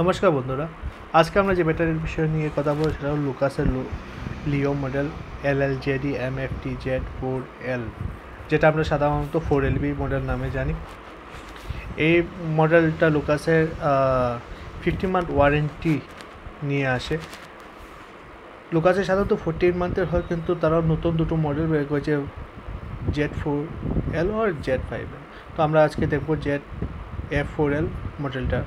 নমস্কার বন্ধুরা, আজকে আমরা যে ব্যাটারির বিষয় নিয়ে কথা বলবো সেটা হলো লুকাসের লিও মডেল LLJD-MFTZ4L, যেটা আমরা সাধারণত 4LB মডেল নামে জানি। এই মডেলটা লুকাসের 15 মান্থ ওয়ারেন্টি নিয়ে আসে। লুকাসের সাধারণত 14 মান্থের হয়, কিন্তু তারাও নতুন দুটো মডেল বের করেছে, Z4L আর Z5L। তো আমরা আজকে দেখবো ZF4L মডেলটা।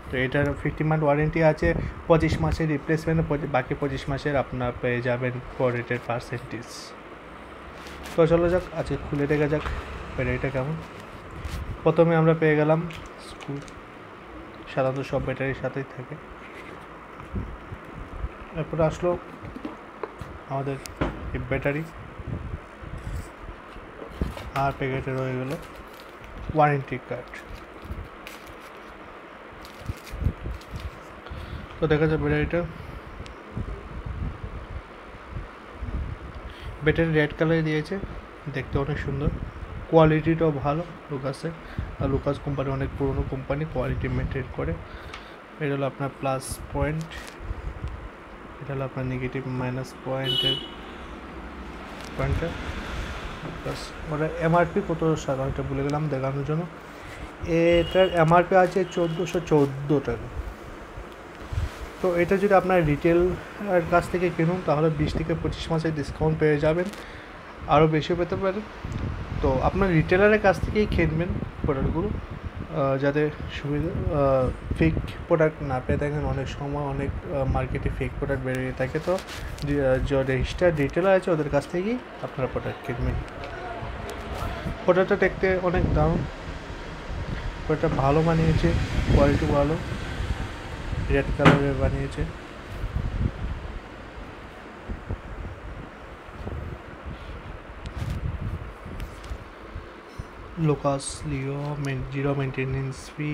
তো এটার 15 মান্থ ওয়ারেন্টি আছে, 25 মাসের রিপ্লেসমেন্ট, বাকি 25 মাসের আপনার পেয়ে যাবেন রেটের পার্সেন্টেজ। তো চলো যাক, আজকে খুলে দেখা যাক ব্যাটারিটা কেমন। প্রথমে আমরা পেয়ে গেলাম স্ক্রু, সাধারণত সব ব্যাটারির সাথেই থাকে। এরপরে আসলো আমাদের এই ব্যাটারি, আর প্যাকেটে রয়ে গেল ওয়ারেন্টি কার্ড। তো দেখা যায় ব্যাটারি রেড কালারে দিয়েছে, দেখতে অনেক সুন্দর, কোয়ালিটিটাও ভালো লুকাসের। আর লুকাস কোম্পানি অনেক পুরনো কোম্পানি, কোয়ালিটি মেনটেন করে। এটা হলো আপনার প্লাস পয়েন্ট, এটা হলো আপনার নেগেটিভ মাইনাস পয়েন্টের পয়েন্টটা। প্লাস ওটা এমআরপি কত সাধারণত বলে গেলাম দেখানোর জন্য। এটার এমআরপি আছে 1414 টাকা। তো এটা যদি আপনার রিটেলের কাছ থেকে কিনুন তাহলে 20 থেকে 25 মাসের ডিসকাউন্ট পেয়ে যাবেন, আরও বেশিও পেতে পারেন। তো আপনার রিটেলারের কাছ থেকেই কিনবেন প্রোডাক্টগুলো, যাতে সুবিধা ফেক প্রোডাক্ট না পেয়ে থাকেন। অনেক সময় অনেক মার্কেটে ফেক প্রোডাক্ট বেরিয়ে থাকে, তো যে রেজিস্টার্ড রিটেলার আছে ওদের কাছ থেকেই আপনারা প্রোডাক্ট কিনবেন। প্রোডাক্টটা দেখতে অনেক দারুণ, প্রোডাক্টটা ভালো বানিয়েছে, কোয়ালিটি ভালো, রেড কালারের বানিয়েছে। Lucas Leo zero maintenance fee,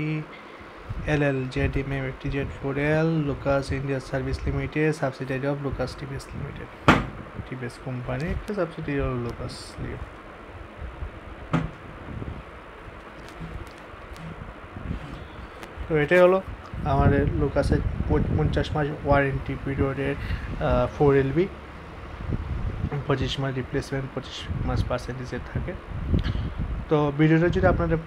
LLJD-MFTZ4L, Lucas India service limited, subsidiary of Lucas TVS limited. TVS company একটা সাবসিডিয়ারি অফ লুকাস লিও। তো এটাই হলো আমাদের লুকাসের 50 মাস ওয়ারেন্টি পিরিয়ডের 4LB, 25 মাস রিপ্লেসমেন্ট, 25 মাস পার্সেন্টেজের থাকে। তো ভিডিওটা যদি আপনাদের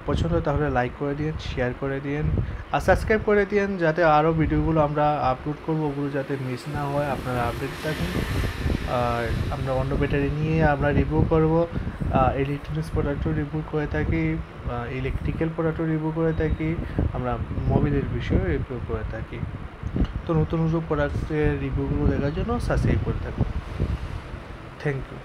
পছন্দ হয় তাহলে লাইক করে দিন, শেয়ার করে দিন, আর সাবস্ক্রাইব করে দিন, যাতে আরও ভিডিওগুলো আমরা আপলোড করবো ওগুলো যাতে মিস না হয়, আপনারা আপডেট থাকুন। আর আমরা অন্য ব্যাটারি নিয়ে আমরা রিভিউ করব, ইলেকট্রনিক্স প্রোডাক্টও রিভিউ করে থাকি, ইলেকট্রিক্যাল প্রোডাক্টও রিভিউ করে থাকি, আমরা মোবাইলের বিষয়েও রিভিউ করে থাকি। তো নতুন নতুন প্রোডাক্টের রিভিউগুলো দেখার জন্য সাবস্ক্রাইব করে থাকুন। Thank you.